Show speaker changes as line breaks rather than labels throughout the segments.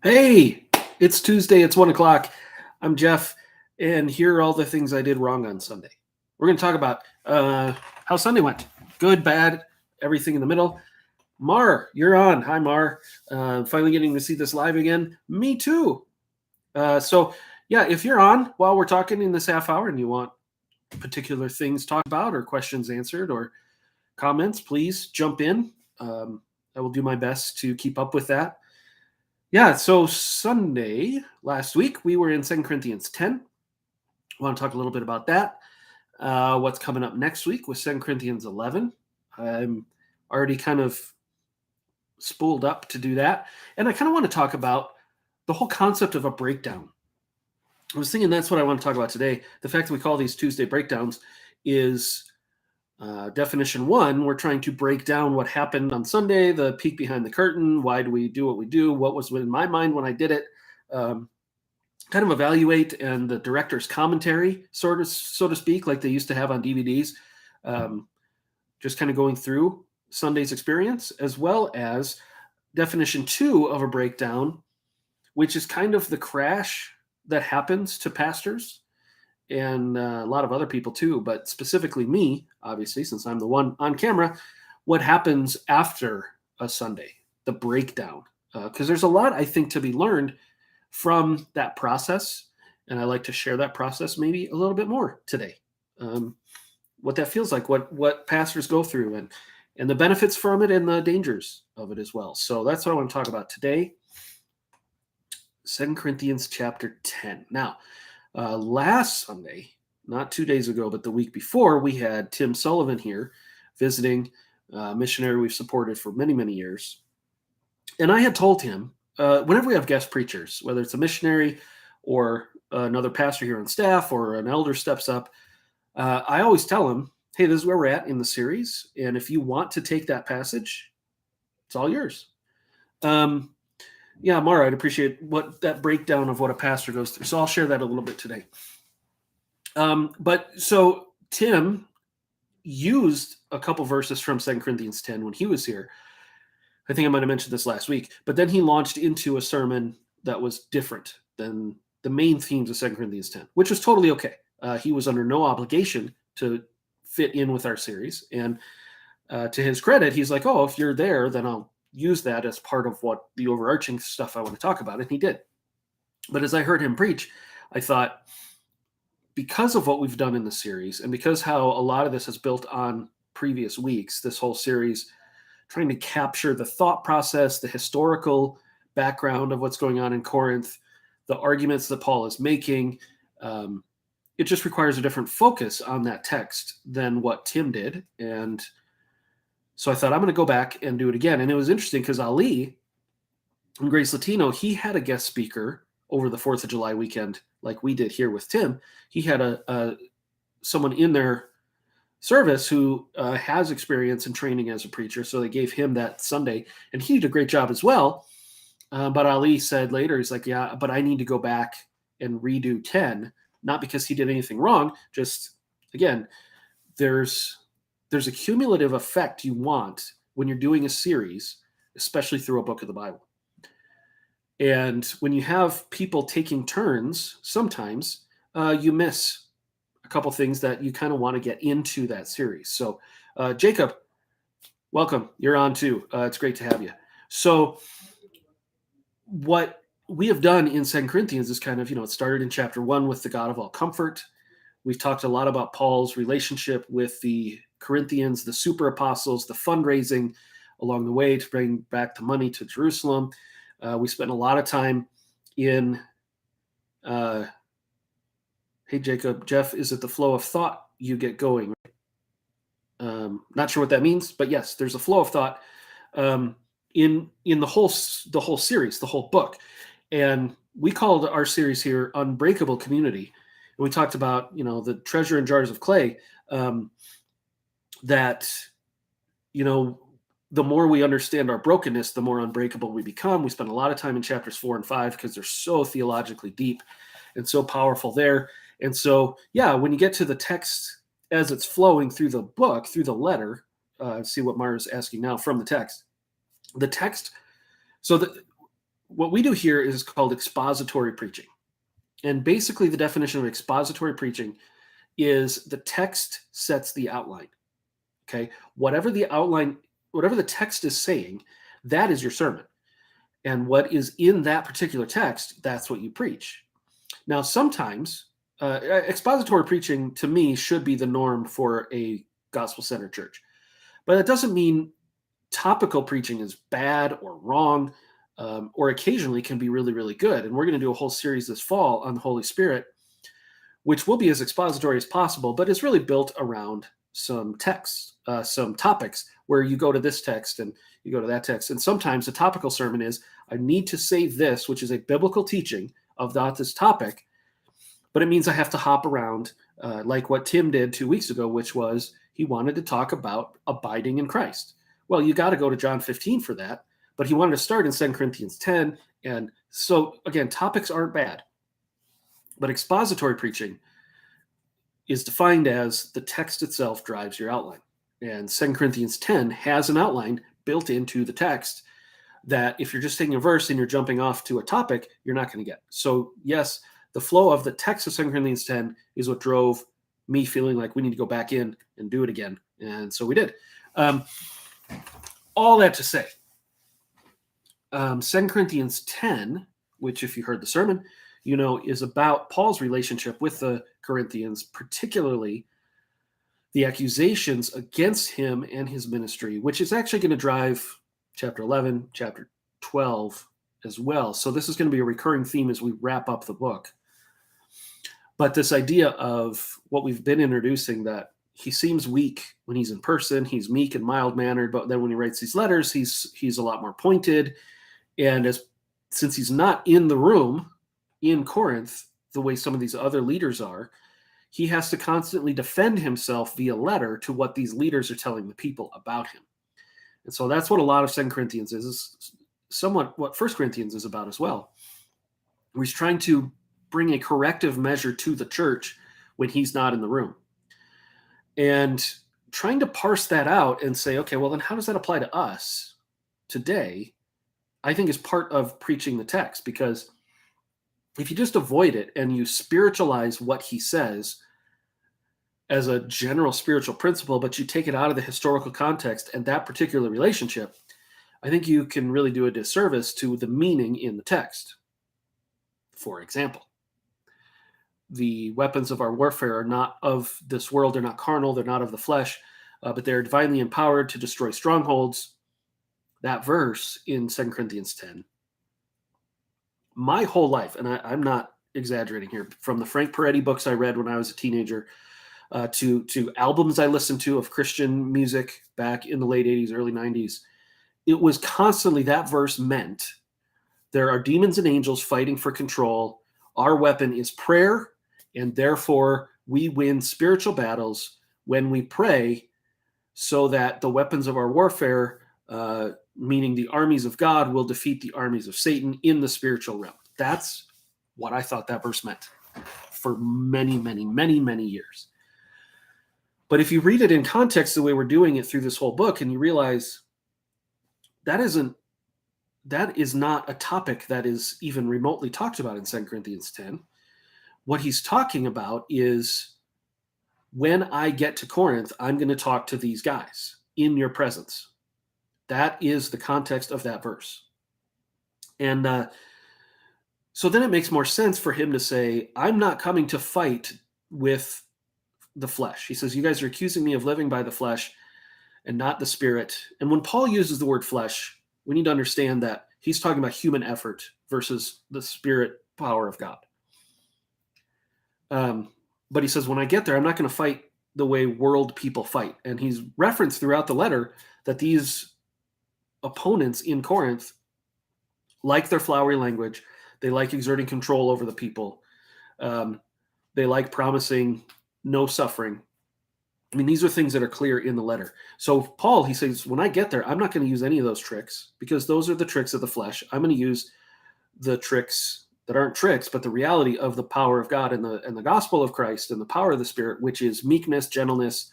Hey, it's Tuesday. It's 1 o'clock. I'm Jeff, and here are all the things I did wrong on Sunday. We're going to talk about how Sunday went. Good, bad, everything in the middle. Mar, you're on. Hi, Mar. Finally getting to see this live again. Me too. Yeah, if you're on while we're talking in this half hour and you want particular things talked about or questions answered or comments, please jump in. I will do my best to keep up with that. Yeah, so Sunday last week, we were in 2 Corinthians 10. I want to talk a little bit about that. What's coming up next week with 2 Corinthians 11. I'm already kind of spooled up to do that. And I kind of want to talk about the whole concept of a breakdown. I was thinking that's what I want to talk about today. The fact that we call these Tuesday breakdowns is definition one. We're trying to break down what happened on Sunday, the peek behind the curtain. Why do we do what we do? What was in my mind when I did it? Kind of evaluate, and the director's commentary, so to speak, like they used to have on DVDs. Just kind of going through Sunday's experience, as well as definition two of a breakdown, which is kind of the crash that happens to pastors and a lot of other people too, but specifically me, obviously, since I'm the one on camera, what happens after a Sunday, the breakdown. Because there's a lot, I think, to be learned from that process. And I like to share that process maybe a little bit more today. What that feels like, what pastors go through, and the benefits from it and the dangers of it as well. So that's what I want to talk about today. 2 Corinthians chapter 10. Now, last Sunday, not 2 days ago, but the week before, we had Tim Sullivan here visiting, a missionary we've supported for many, many years. And I had told him, whenever we have guest preachers, whether it's a missionary or another pastor here on staff or an elder steps up, I always tell him, hey, this is where we're at in the series. And if you want to take that passage, it's all yours. Yeah, Mara, I'd appreciate what that breakdown of what a pastor goes through. So I'll share that a little bit today. But so Tim used a couple verses from 2 Corinthians 10 when he was here. I think I might have mentioned this last week, but then he launched into a sermon that was different than the main themes of 2 Corinthians 10, which was totally okay. He was under no obligation to fit in with our series. And to his credit, he's like, oh, if you're there, then I'll use that as part of what the overarching stuff I want to talk about. And he did. But as I heard him preach, I thought, because of what we've done in the series, and because how a lot of this is built on previous weeks, this whole series, trying to capture the thought process, the historical background of what's going on in Corinth, the arguments that Paul is making, it just requires a different focus on that text than what Tim did. And so I thought, I'm going to go back and do it again. And it was interesting because Ali from Grace Latino, he had a guest speaker over the 4th of July weekend, like we did here with Tim. He had someone in their service who has experience in training as a preacher. So they gave him that Sunday, and he did a great job as well. But Ali said later, he's like, yeah, but I need to go back and redo 10, not because he did anything wrong. Just, again, there's a cumulative effect you want when you're doing a series, especially through a book of the Bible. And when you have people taking turns, sometimes you miss a couple things that you kind of want to get into that series. So Jacob, welcome. You're on too. It's great to have you. So what we have done in 2 Corinthians is kind of, it started in chapter 1 with the God of all comfort. We've talked a lot about Paul's relationship with the Corinthians, the super apostles, the fundraising along the way to bring back the money to Jerusalem. We spent a lot of time in, hey, Jacob, Jeff, is it the flow of thought you get going? Not sure what that means, but yes, there's a flow of thought in the whole series, the whole book. And we called our series here Unbreakable Community. And we talked about, the treasure in jars of clay, that, the more we understand our brokenness, the more unbreakable we become. We spend a lot of time in chapters 4 and 5 because they're so theologically deep and so powerful there. And so, yeah, when you get to the text as it's flowing through the book, through the letter, see what Mara's asking now from the text. So what we do here is called expository preaching. And basically the definition of expository preaching is the text sets the outline. Okay. Whatever the text is saying, that is your sermon. And what is in that particular text, that's what you preach. Now, sometimes expository preaching to me should be the norm for a gospel-centered church. But that doesn't mean topical preaching is bad or wrong, or occasionally can be really, really good. And we're going to do a whole series this fall on the Holy Spirit, which will be as expository as possible, but it's really built around some texts, some topics where you go to this text and you go to that text. And sometimes the topical sermon is, I need to say this, which is a biblical teaching of this topic, but it means I have to hop around like what Tim did 2 weeks ago, which was he wanted to talk about abiding in Christ. Well, you got to go to John 15 for that, but he wanted to start in 2 Corinthians 10. And so, again, topics aren't bad, but expository preaching is defined as the text itself drives your outline. And 2 Corinthians 10 has an outline built into the text that if you're just taking a verse and you're jumping off to a topic, you're not going to get. So yes, the flow of the text of 2 Corinthians 10 is what drove me feeling like we need to go back in and do it again. And so we did. All that to say, 2 Corinthians 10, which if you heard the sermon, you know, is about Paul's relationship with the Corinthians, particularly the accusations against him and his ministry, which is actually going to drive chapter 11, chapter 12 as well. So this is going to be a recurring theme as we wrap up the book. But this idea of what we've been introducing, that he seems weak when he's in person, he's meek and mild-mannered, but then when he writes these letters, he's a lot more pointed. And since he's not in the room in Corinth the way some of these other leaders are, he has to constantly defend himself via letter to what these leaders are telling the people about him. And so that's what a lot of 2 Corinthians is somewhat what 1 Corinthians is about as well. He's trying to bring a corrective measure to the church when he's not in the room. And trying to parse that out and say, okay, well, then how does that apply to us today, I think is part of preaching the text. Because if you just avoid it and you spiritualize what he says as a general spiritual principle, but you take it out of the historical context and that particular relationship, I think you can really do a disservice to the meaning in the text. For example, the weapons of our warfare are not of this world. They're not carnal. They're not of the flesh, but they're divinely empowered to destroy strongholds. That verse in 2 Corinthians 10, my whole life, and I'm not exaggerating here, from the Frank Peretti books I read when I was a teenager, to albums I listened to of Christian music back in the late 80s, early 90s, it was constantly that verse meant there are demons and angels fighting for control. Our weapon is prayer, and therefore we win spiritual battles when we pray, so that the weapons of our warfare, meaning the armies of God, will defeat the armies of Satan in the spiritual realm. That's what I thought that verse meant for many, many, many, many years. But if you read it in context the way we're doing it through this whole book, and you realize that is not a topic that is even remotely talked about in 2 Corinthians 10. What he's talking about is, when I get to Corinth, I'm going to talk to these guys in your presence. That is the context of that verse. And so then it makes more sense for him to say, I'm not coming to fight with the flesh. He says, you guys are accusing me of living by the flesh and not the spirit. And when Paul uses the word flesh, we need to understand that he's talking about human effort versus the spirit power of God. But he says, when I get there, I'm not going to fight the way world people fight. And he's referenced throughout the letter that these opponents in Corinth like their flowery language. They like exerting control over the people. They like promising no suffering. I mean, these are things that are clear in the letter. So Paul, he says, when I get there, I'm not going to use any of those tricks, because those are the tricks of the flesh. I'm going to use the tricks that aren't tricks, but the reality of the power of God and the gospel of Christ and the power of the Spirit, which is meekness, gentleness,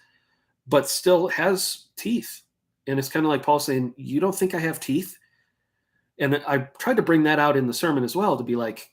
but still has teeth. And it's kind of like Paul saying, you don't think I have teeth? And I tried to bring that out in the sermon as well, to be like,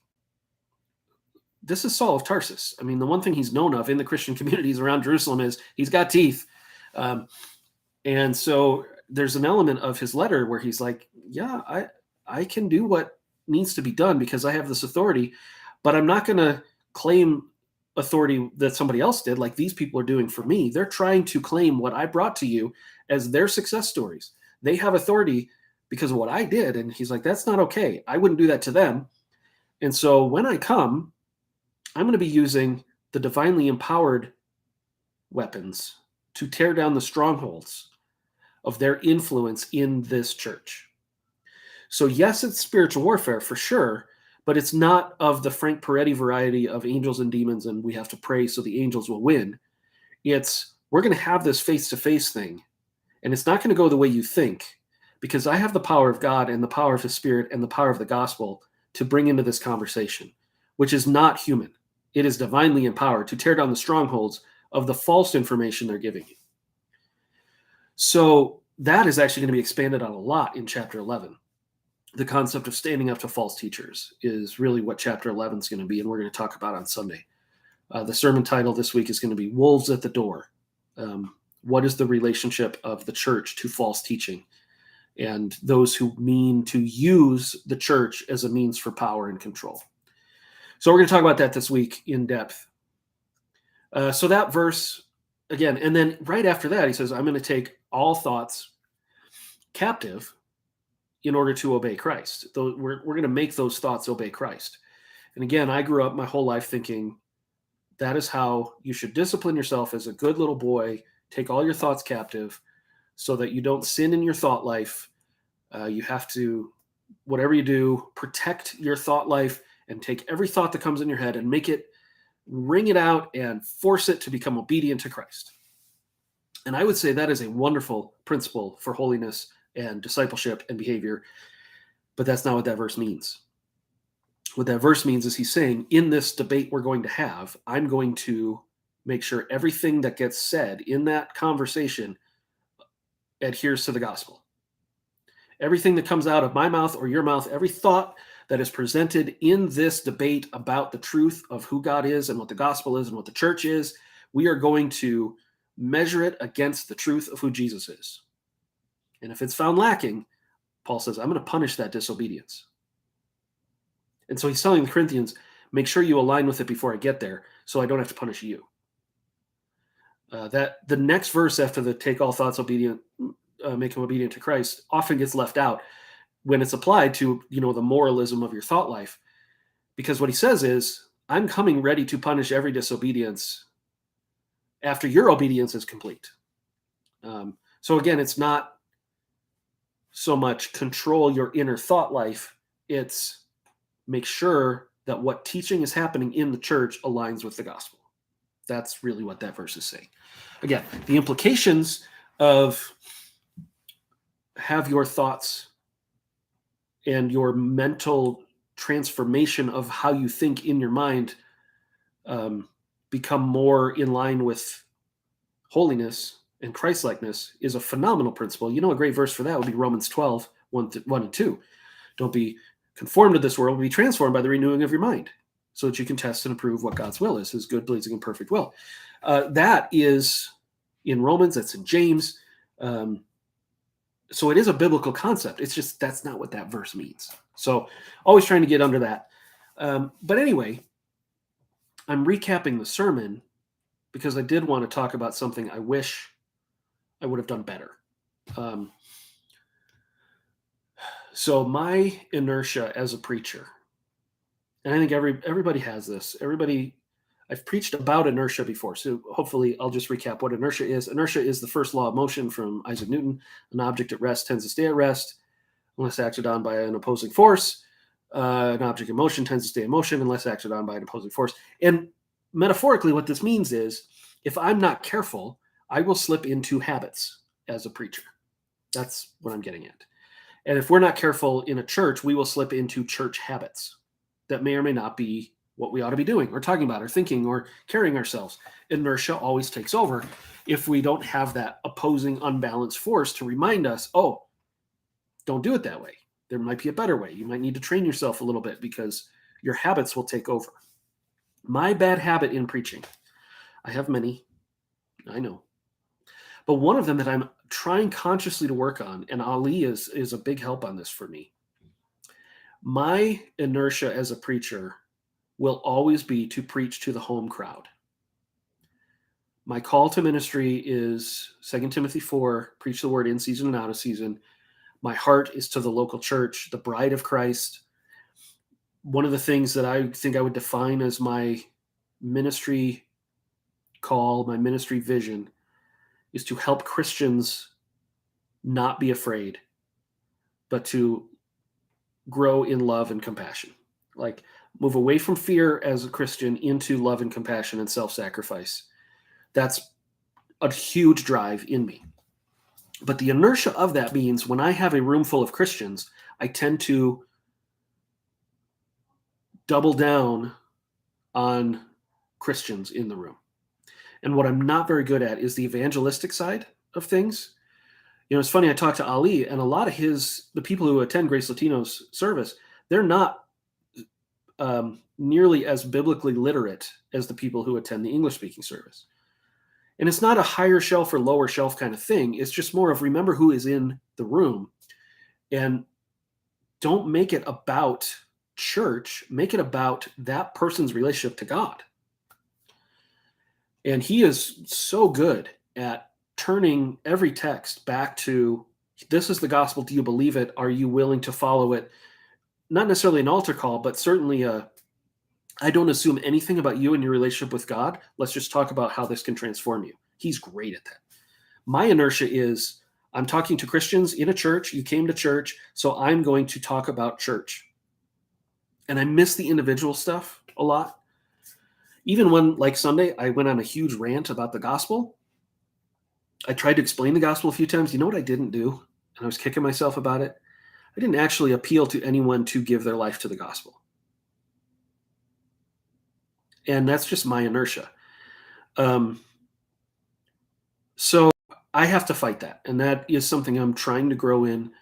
this is Saul of Tarsus. I mean, the one thing he's known of in the Christian communities around Jerusalem is he's got teeth. And so there's an element of his letter where he's like, yeah, I can do what needs to be done because I have this authority, but I'm not going to claim authority that somebody else did, like these people are doing for me. They're trying to claim what I brought to you as their success stories. They have authority because of what I did. And he's like, that's not okay. I wouldn't do that to them. And so when I come, I'm going to be using the divinely empowered weapons to tear down the strongholds of their influence in this church. So yes, it's spiritual warfare for sure, but it's not of the Frank Peretti variety of angels and demons and we have to pray so the angels will win. It's, we're going to have this face-to-face thing, and it's not going to go the way you think, because I have the power of God and the power of his Spirit and the power of the gospel to bring into this conversation, which is not human. It is divinely empowered to tear down the strongholds of the false information they're giving you. So that is actually going to be expanded on a lot in chapter 11. The concept of standing up to false teachers is really what chapter 11 is going to be, and we're going to talk about on Sunday. The sermon title this week is going to be Wolves at the Door. What is the relationship of the church to false teaching and those who mean to use the church as a means for power and control? So we're going to talk about that this week in depth. So that verse, again, and then right after that, he says, I'm going to take all thoughts captive in order to obey Christ. We're going to make those thoughts obey Christ. And again, I grew up my whole life thinking that is how you should discipline yourself as a good little boy. Take all your thoughts captive so that you don't sin in your thought life. You have to, whatever you do, protect your thought life and take every thought that comes in your head and wring it out and force it to become obedient to Christ. And I would say that is a wonderful principle for holiness and discipleship and behavior, but that's not what that verse means. What that verse means is he's saying, in this debate we're going to have, I'm going to make sure everything that gets said in that conversation adheres to the gospel. Everything that comes out of my mouth or your mouth, every thought that is presented in this debate about the truth of who God is and what the gospel is and what the church is, we are going to measure it against the truth of who Jesus is. And if it's found lacking, Paul says, I'm going to punish that disobedience. And so he's telling the Corinthians, make sure you align with it before I get there so I don't have to punish you. That the next verse after the take all thoughts obedient, make them obedient to Christ often gets left out when it's applied to, the moralism of your thought life. Because what he says is, I'm coming ready to punish every disobedience after your obedience is complete. So again, it's not so much control your inner thought life. It's make sure that what teaching is happening in the church aligns with the gospel. That's really what that verse is saying. Again, the implications of have your thoughts and your mental transformation of how you think in your mind become more in line with holiness and Christ-likeness is a phenomenal principle. A great verse for that would be Romans 12, 1 and 2. Don't be conformed to this world, but be transformed by the renewing of your mind so that you can test and approve what God's will is, his good, pleasing, and perfect will. That is in Romans, that's in James. So it is a biblical concept. It's just that's not what that verse means. So always trying to get under that. But anyway, I'm recapping the sermon because I did want to talk about something I wish I would have done better. So my inertia as a preacher, and I think everybody has this. I've preached about inertia before, so hopefully I'll just recap what inertia is. Inertia is the first law of motion from Isaac Newton. An object at rest tends to stay at rest unless acted on by an opposing force. An object in motion tends to stay in motion unless acted on by an opposing force. And metaphorically, what this means is if I'm not careful, I will slip into habits as a preacher. That's what I'm getting at. And if we're not careful in a church, we will slip into church habits that may or may not be what we ought to be doing or talking about or thinking or carrying ourselves. Inertia always takes over if we don't have that opposing unbalanced force to remind us, oh, don't do it that way. There might be a better way. You might need to train yourself a little bit because your habits will take over. My bad habit in preaching, I have many, I know. But one of them that I'm trying consciously to work on, and Ali is a big help on this for me. My inertia as a preacher will always be to preach to the home crowd. My call to ministry is 2 Timothy 4, preach the word in season and out of season. My heart is to the local church, the bride of Christ. One of the things that I think I would define as my ministry call, my ministry vision, is to help Christians not be afraid, but to grow in love and compassion. Like move away from fear as a Christian into love and compassion and self-sacrifice. That's a huge drive in me. But the inertia of that means when I have a room full of Christians, I tend to double down on Christians in the room. And what I'm not very good at is the evangelistic side of things. You know, it's funny, I talked to Ali, and a lot of the people who attend Grace Latino's service, they're not nearly as biblically literate as the people who attend the English-speaking service. And it's not a higher shelf or lower shelf kind of thing. It's just more of remember who is in the room and don't make it about church. Make it about that person's relationship to God. And he is so good at turning every text back to, this is the gospel. Do you believe it? Are you willing to follow it? Not necessarily an altar call, but certainly I don't assume anything about you and your relationship with God. Let's just talk about how this can transform you. He's great at that. My inertia is I'm talking to Christians in a church. You came to church, so I'm going to talk about church. And I miss the individual stuff a lot. Even when, like Sunday, I went on a huge rant about the gospel. I tried to explain the gospel a few times. You know what I didn't do? And I was kicking myself about it. I didn't actually appeal to anyone to give their life to the gospel. And that's just my inertia. So I have to fight that. And that is something I'm trying to grow in,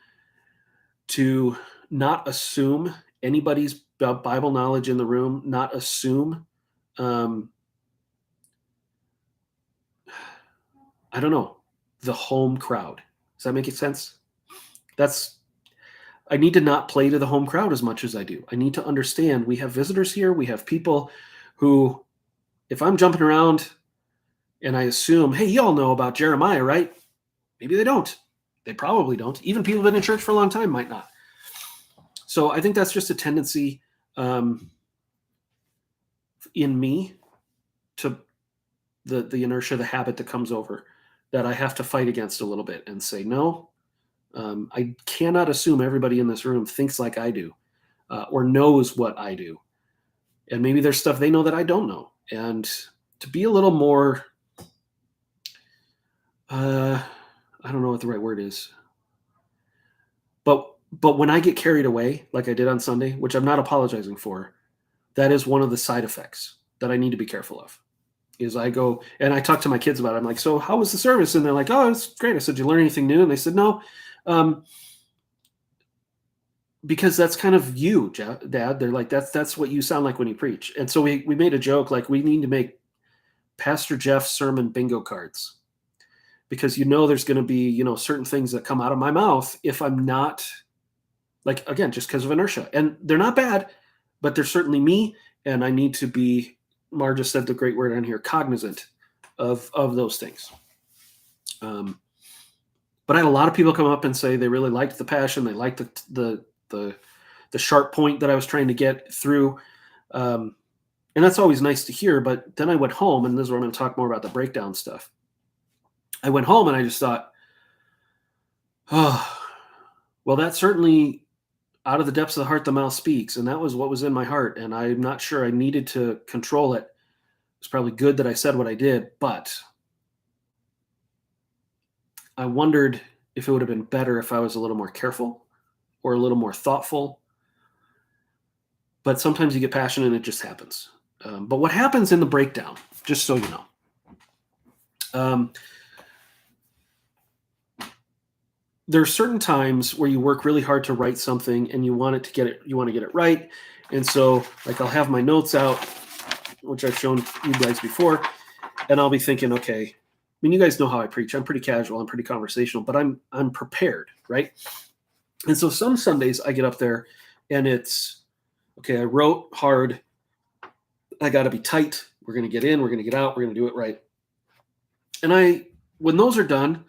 to not assume anybody's Bible knowledge in the room, not assume, I don't know, the home crowd. Does that make sense? I need to not play to the home crowd as much as I do. I need to understand we have visitors here. We have people who, if I'm jumping around and I assume, hey, you all know about Jeremiah, right? Maybe they don't. They probably don't. Even people who've been in church for a long time might not. So I think that's just a tendency in me, to the inertia, the habit that comes over, that I have to fight against a little bit and say, no, I cannot assume everybody in this room thinks like I do or knows what I do. And maybe there's stuff they know that I don't know. And to be a little more, I don't know what the right word is. But when I get carried away, like I did on Sunday, which I'm not apologizing for, that is one of the side effects that I need to be careful of. Is I go and I talk to my kids about it. I'm like, so how was the service? And they're like, oh, it's great. I said, did you learn anything new? And they said, no. Because that's kind of you, Dad. They're like, that's what you sound like when you preach. And so we made a joke, like we need to make Pastor Jeff's sermon bingo cards, because there's going to be certain things that come out of my mouth if I'm not, like, again, just because of inertia. And they're not bad, but they're certainly me, and I need to be, Marja said the great word on here, cognizant of those things. But I had a lot of people come up and say they really liked the passion, they liked the sharp point that I was trying to get through. And that's always nice to hear. But then I went home, and this is where I'm going to talk more about the breakdown stuff. I went home and I just thought, oh, well, that certainly, out of the depths of the heart, the mouth speaks. And that was what was in my heart. And I'm not sure I needed to control it. It's probably good that I said what I did, but I wondered if it would have been better if I was a little more careful or a little more thoughtful. But sometimes you get passionate and it just happens. But what happens in the breakdown, just so you know, there are certain times where you work really hard to write something and you want to get it right. And so like I'll have my notes out, which I've shown you guys before, and I'll be thinking, okay, I mean, you guys know how I preach. I'm pretty casual, I'm pretty conversational, but I'm prepared, right? And so some Sundays I get up there and it's okay, I wrote hard. I got to be tight. We're going to get in, we're going to get out, we're going to do it right. And when those are done,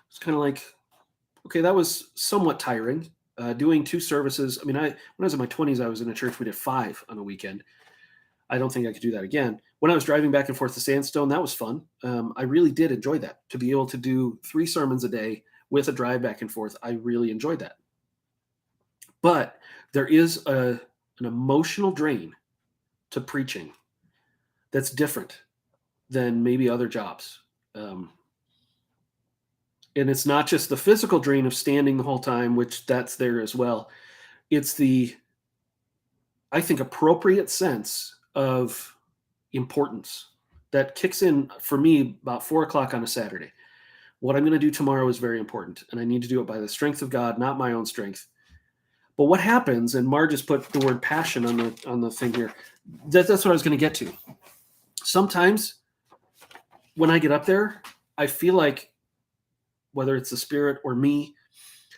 it's kind of like, okay, that was somewhat tiring. Doing 2 services. I mean, when I was in my 20s, I was in a church, we did 5 on a weekend. I don't think I could do that again. When I was driving back and forth to Sandstone, that was fun. I really did enjoy that. To be able to do 3 sermons a day with a drive back and forth, I really enjoyed that. But there is an emotional drain to preaching that's different than maybe other jobs. And it's not just the physical drain of standing the whole time, which that's there as well. It's the, I think, appropriate sense of importance that kicks in for me about 4:00 on a Saturday. What I'm going to do tomorrow is very important, and I need to do it by the strength of God, not my own strength. But what happens, and Mar just put the word passion on the thing here. That's what I was going to get to. Sometimes when I get up there, I feel like, whether it's the Spirit or me,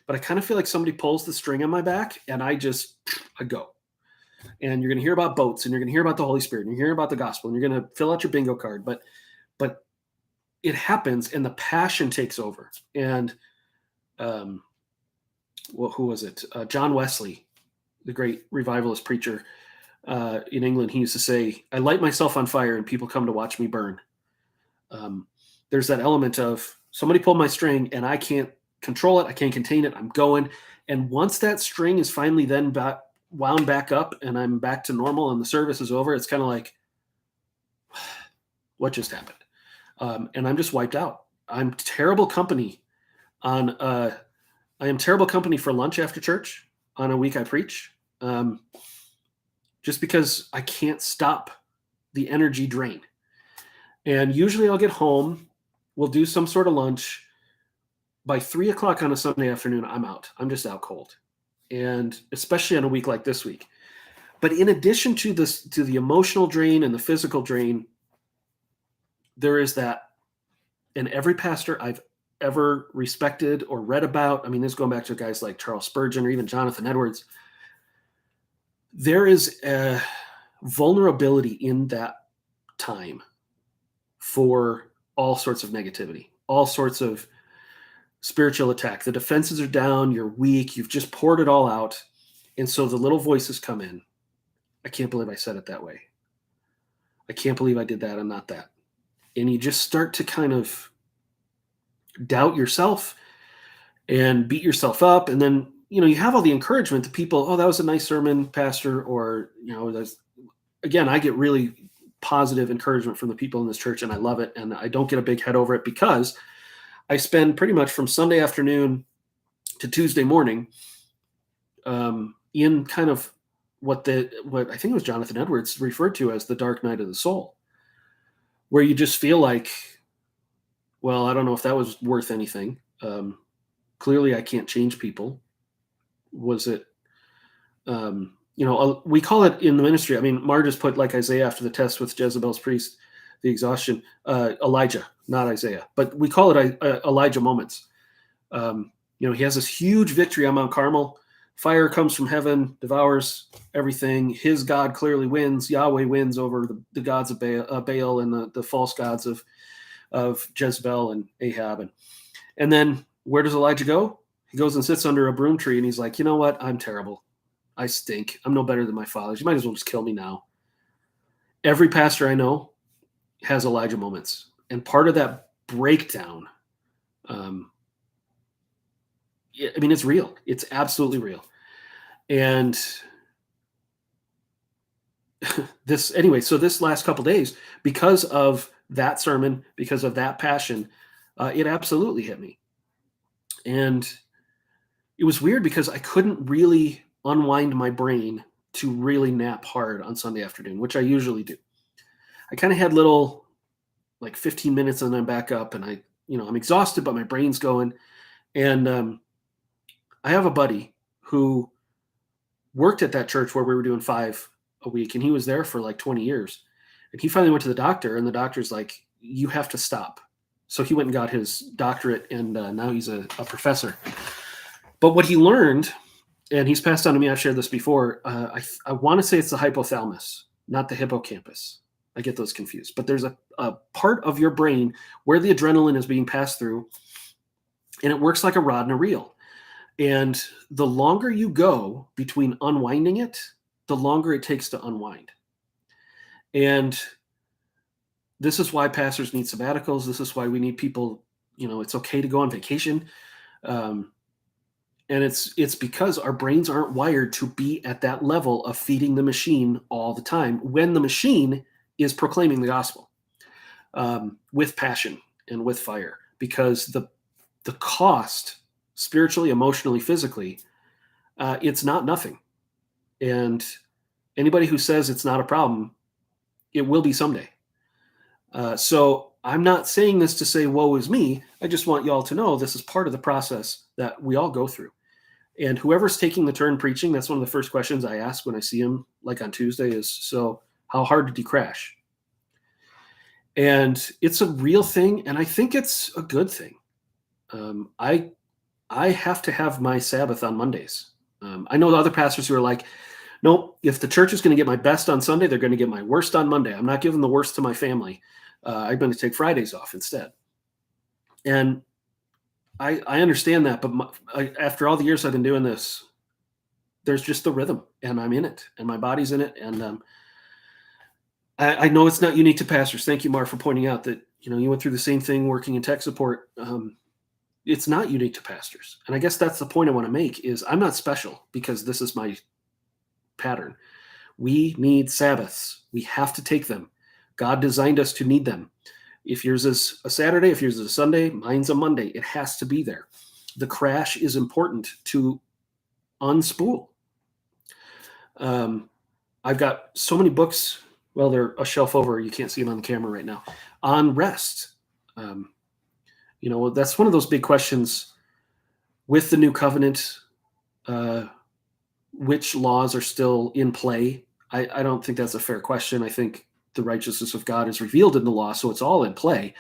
but I kind of feel like somebody pulls the string on my back and I go. And you're going to hear about boats, and you're going to hear about the Holy Spirit, and you're hearing about the gospel, and you're going to fill out your bingo card. But it happens, and the passion takes over. And who was it? John Wesley, the great revivalist preacher in England, he used to say, "I light myself on fire, and people come to watch me burn." There's that element of somebody pulled my string, and I can't control it. I can't contain it. I'm going. And once that string is finally then wound back up and I'm back to normal and the service is over, it's kind of like, what just happened? And I'm just wiped out. I'm terrible company I am terrible company for lunch after church on a week I preach, just because I can't stop the energy drain. And usually I'll get home, we'll do some sort of lunch. By 3:00 on a Sunday afternoon, I'm out. I'm just out cold. And especially on a week like this week. But in addition to this, to the emotional drain and the physical drain, there is that, and every pastor I've ever respected or read about, I mean, this is going back to guys like Charles Spurgeon or even Jonathan Edwards, there is a vulnerability in that time for all sorts of negativity, all sorts of spiritual attack. The defenses are down, you're weak, you've just poured it all out. And so the little voices come in. I can't believe I said it that way. I can't believe I did that. I'm not that. And you just start to kind of doubt yourself and beat yourself up. And then, you have all the encouragement to people. Oh, that was a nice sermon, Pastor. Or, again, I get really positive encouragement from the people in this church, and I love it. And I don't get a big head over it, because I spend pretty much from Sunday afternoon to Tuesday morning in kind of what I think it was Jonathan Edwards referred to as the dark night of the soul, where you just feel like, well, I don't know if that was worth anything. Clearly I can't change people. Was it, we call it in the ministry. I mean, Mar just put, like Isaiah after the test with Jezebel's priest, the exhaustion, Elijah, not Isaiah, but we call it Elijah moments. He has this huge victory on Mount Carmel. Fire comes from heaven, devours everything. His God clearly wins. Yahweh wins over the gods of Baal and the false gods of Jezebel and Ahab. And then where does Elijah go? He goes and sits under a broom tree, and he's like, you know what? I'm terrible. I stink. I'm no better than my fathers. You might as well just kill me now. Every pastor I know has Elijah moments. And part of that breakdown, it's real. It's absolutely real. And so this last couple of days, because of that sermon, because of that passion, it absolutely hit me. And it was weird because I couldn't really unwind my brain to really nap hard on Sunday afternoon, which I usually do. I kind of had little, like 15 minutes and then I'm back up, and I'm exhausted, but my brain's going. And I have a buddy who worked at that church where we were doing 5 a week, and he was there for like 20 years. And he finally went to the doctor, and the doctor's like, you have to stop. So he went and got his doctorate, and now he's a professor. But what he learned, and he's passed on to me, I've shared this before, I want to say it's the hypothalamus, not the hippocampus. I get those confused. But there's a part of your brain where the adrenaline is being passed through, and it works like a rod and a reel. And the longer you go between unwinding it, the longer it takes to unwind. And this is why pastors need sabbaticals. This is why we need people, it's okay to go on vacation. And it's because our brains aren't wired to be at that level of feeding the machine all the time when the machine is proclaiming the gospel with passion and with fire, because the cost, spiritually, emotionally, physically, it's not nothing. And anybody who says it's not a problem, it will be someday. So I'm not saying this to say, woe is me. I just want y'all to know this is part of the process that we all go through. And whoever's taking the turn preaching, that's one of the first questions I ask when I see him, like on Tuesday, is, so how hard did you crash? And it's a real thing, and I think it's a good thing. I have to have my Sabbath on Mondays. I know the other pastors who are like, nope, if the church is going to get my best on Sunday, they're going to get my worst on Monday. I'm not giving the worst to my family. I'm going to take Fridays off instead. And I understand that, but after all the years I've been doing this, there's just the rhythm, and I'm in it, and my body's in it. And I know it's not unique to pastors. Thank you, Mark, for pointing out that, you went through the same thing working in tech support. It's not unique to pastors. And I guess that's the point I want to make, is I'm not special because this is my pattern. We need Sabbaths. We have to take them. God designed us to need them. If yours is a Saturday, if yours is a Sunday, mine's a Monday. It has to be there. The crash is important to unspool. I've got so many books. Well, they're a shelf over. You can't see them on the camera right now. On rest. That's one of those big questions with the new covenant. Which laws are still in play? I don't think that's a fair question. I think the righteousness of God is revealed in the law, so it's all in play.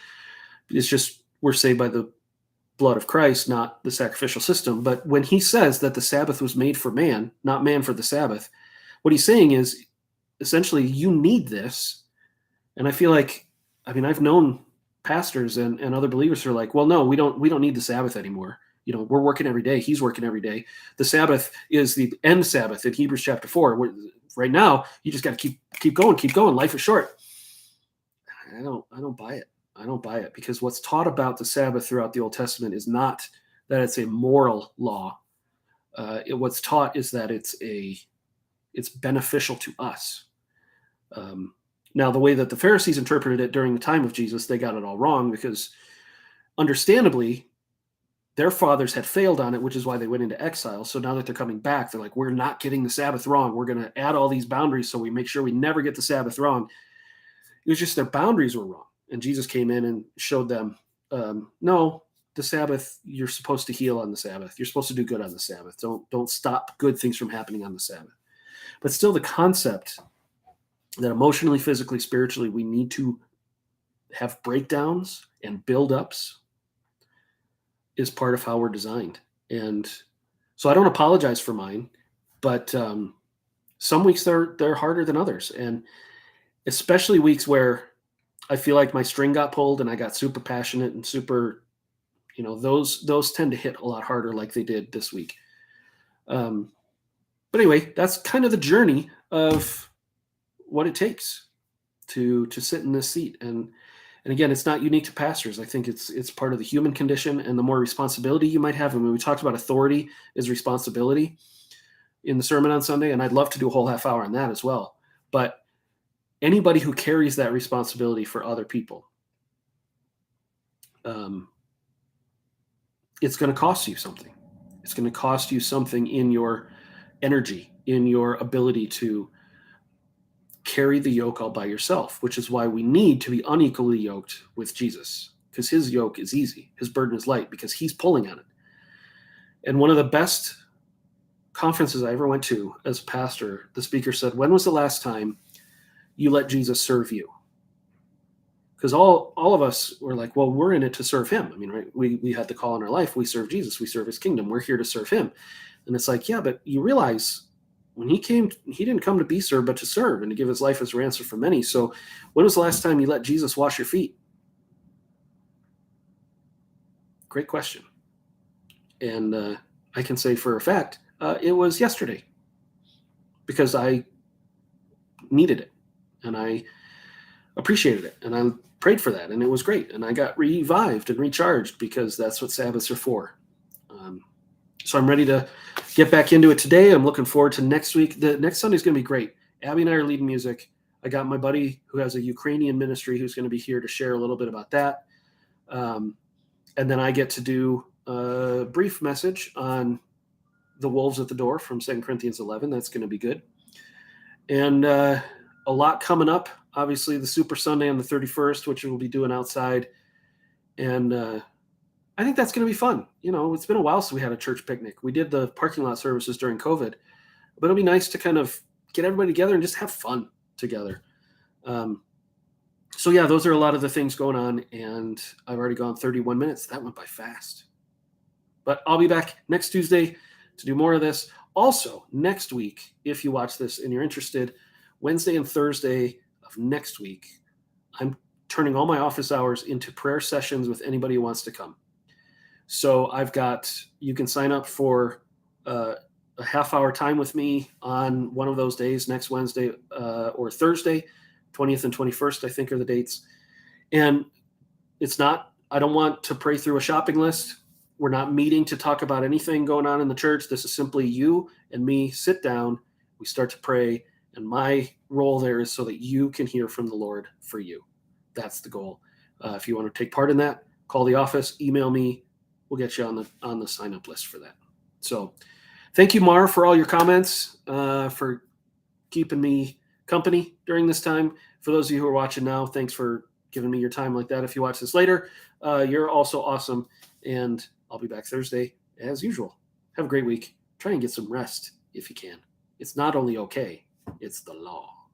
It's just we're saved by the blood of Christ, not the sacrificial system. But when he says that the Sabbath was made for man, not man for the Sabbath, what he's saying is essentially you need this. And I feel like, I've known pastors and other believers who are like, well, no, we don't need the Sabbath anymore. We're working every day. He's working every day. The Sabbath is the end Sabbath in Hebrews chapter 4. Right now, you just got to keep going. Life is short. I don't buy it. I don't buy it, because what's taught about the Sabbath throughout the Old Testament is not that it's a moral law. What's taught is that it's beneficial to us. Now, the way that the Pharisees interpreted it during the time of Jesus, they got it all wrong, because understandably, their fathers had failed on it, which is why they went into exile. So now that they're coming back, they're like, we're not getting the Sabbath wrong. We're going to add all these boundaries so we make sure we never get the Sabbath wrong. It was just their boundaries were wrong. And Jesus came in and showed them, no, the Sabbath, you're supposed to heal on the Sabbath. You're supposed to do good on the Sabbath. Don't stop good things from happening on the Sabbath. But still, the concept that emotionally, physically, spiritually, we need to have breakdowns and build-ups is part of how we're designed. And so I don't apologize for mine, but some weeks they're harder than others. And especially weeks where I feel like my string got pulled and I got super passionate and super, those tend to hit a lot harder, like they did this week. But anyway, that's kind of the journey of what it takes to sit in this seat. And again, it's not unique to pastors. I think it's part of the human condition, and the more responsibility you might have. I mean, we talked about authority is responsibility in the sermon on Sunday, and I'd love to do a whole half hour on that as well. But anybody who carries that responsibility for other people, it's going to cost you something. It's going to cost you something in your energy, in your ability to carry the yoke all by yourself, which is why we need to be unequally yoked with Jesus, because his yoke is easy. His burden is light because he's pulling on it. And one of the best conferences I ever went to as a pastor, the speaker said, when was the last time you let Jesus serve you? Because all of us were like, well, we're in it to serve him. I mean, right? We had the call in our life. We serve Jesus. We serve his kingdom. We're here to serve him. And it's like, yeah, but you realize when he came, he didn't come to be served, but to serve and to give his life as a ransom for many. So when was the last time you let Jesus wash your feet? Great question. And I can say for a fact, it was yesterday, because I needed it and I appreciated it and I prayed for that, and it was great, and I got revived and recharged, because that's what Sabbaths are for. So I'm ready to get back into it today. I'm looking forward to next week. The next Sunday is going to be great. Abby and I are leading music. I got my buddy who has a Ukrainian ministry who's going to be here to share a little bit about that. And then I get to do a brief message on the wolves at the door from 2 Corinthians 11. That's going to be good. And a lot coming up. Obviously, the Super Sunday on the 31st, which we'll be doing outside. And I think that's going to be fun. You know, it's been a while since we had a church picnic. We did the parking lot services during COVID, but it'll be nice to kind of get everybody together and just have fun together. So yeah, those are a lot of the things going on, and I've already gone 31 minutes. That went by fast. But I'll be back next Tuesday to do more of this. Also, next week, if you watch this and you're interested, Wednesday and Thursday of next week, I'm turning all my office hours into prayer sessions with anybody who wants to come. So you can sign up for a half-hour time with me on one of those days, next Wednesday or Thursday, 20th and 21st, I think are the dates. And I don't want to pray through a shopping list. We're not meeting to talk about anything going on in the church. This is simply you and me sit down, we start to pray, and my role there is so that you can hear from the Lord for you. That's the goal. If you want to take part in that, call the office, email me. We'll get you on the sign-up list for that. So thank you, Mar, for all your comments, for keeping me company during this time. For those of you who are watching now, thanks for giving me your time like that. If you watch this later, you're also awesome. And I'll be back Thursday as usual. Have a great week. Try and get some rest if you can. It's not only okay, it's the law.